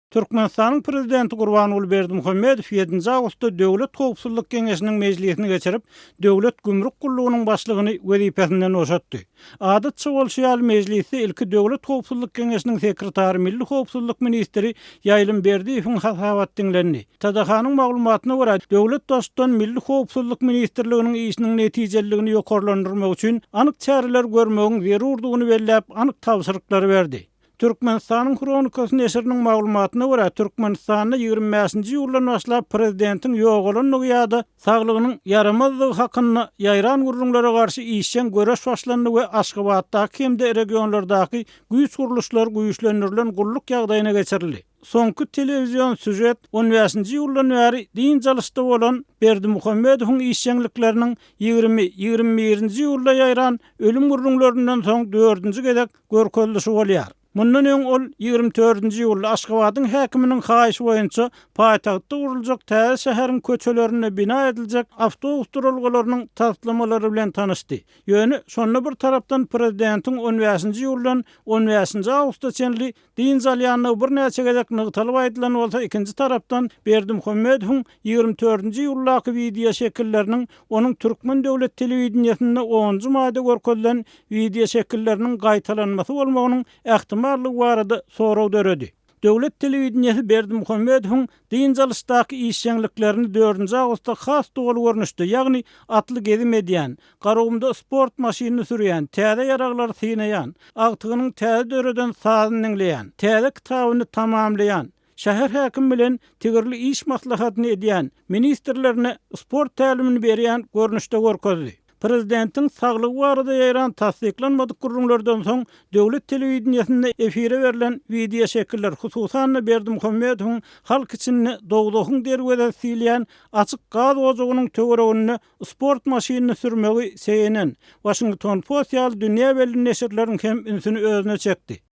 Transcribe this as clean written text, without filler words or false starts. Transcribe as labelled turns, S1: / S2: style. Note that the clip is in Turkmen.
S1: Türkmenistanyň prezidenti Gurbanguly Berdimuhamedow 7 awgustda Döwlet Howpsuzlyk geňeşiniň mejlisini geçirip, Döwlet gümrük gullugynyň başlygyny wezipesinden boşatdy. Adatça bolşýar mejlisi ilki Döwlet Howpsuzlyk geňeşiniň sekretary milli howpsuzlyk ministri ýaýlym Berdimuhamedow habat dinlendi. Tadahanyň maglumatyna görä, Döwlet dostdan milli howpsuzlyk ministrliginiň işiniň netijeligini ýokarlandyrmak üçin anyk çäreler görmegiň zerurdygyny belläp, anyk tapşyryklary berdi. Türkmenistanyň kronikasy neşriniň maglumatyna görä, Türkmenistanyň 25-nji ýyldan başlap prezidentiň ýogalanyny ýa-da saglygynyň yaramazlygy hakyna ýaýran gurulmalara garşy işçen göreş başlandy we Aşgabatdaky hemde regionlardaky güýç guruluşlar güýçlendirilen gulluk ýagdaýyna geçirildi. Soňky telewizion süjet 15-nji ýyldan bäri din jalysda bolan Berdimuhamedowyň işçenlikleriniň 20-21-nji ýylda ýaýran ölüm gurulmalaryndan soň 4-nji gezek görkezlişi bolýar. Mundan öň ol 24-nji ýylda Aşgabatyň häkiminiň haýyşy boýunça paýtagtda guruljak täze şäheriň köçelerine bina ediljek awtobus durulgalarynyň tasdiqlamalary bilen tanışdy. Ýöne şonda bir tarapdan prezidentiň 15-nji ýyldan 15-nji awgustda çenli din jalyanlygy bir näçe gezek nygtalyp aýdylan bolsa, ikinji tarapdan Berdimuhamedowyň 24-nji ýyldaky video şekilleriniň onuň Türkmen Döwlet telewizionyasynda 10-njy maýda görkezilen video şekilleriniň gaýtalanmasy bolmagynyň ähtimallygy barada soraw döredi. Döwlet telewizionyasy Berdimuhamedowyň din jalysdaky işçenliklerini 4-nji awgustda has dogul görnüşdi. Ýagny atly gezim edýän, garagymda sport maşynyny sürýän, täze ýaraglary synaýan, agtygynyň täze döreden sazyny dinleýän, täze kitabyny tamamlaýan, şäher häkim bilen tigirli iş maslahatyny edýän, ministrlerine sport tälimini berýän görnüşde görkezdi. Prezidentiň saglygy barada ýaýran tasdiklanmadyk gurulmalardan soň Döwlet telewizionyasynda efire berilen video şekiller hususan Berdimuhamedowyň halk için dogdogyň derwede silýän açyk gaz ojagynyň töweregine sport maşynyny sürmegi seýenen Washington Post ýaly dünýä belli neşirleriň hem ünsüni özüne çekdi.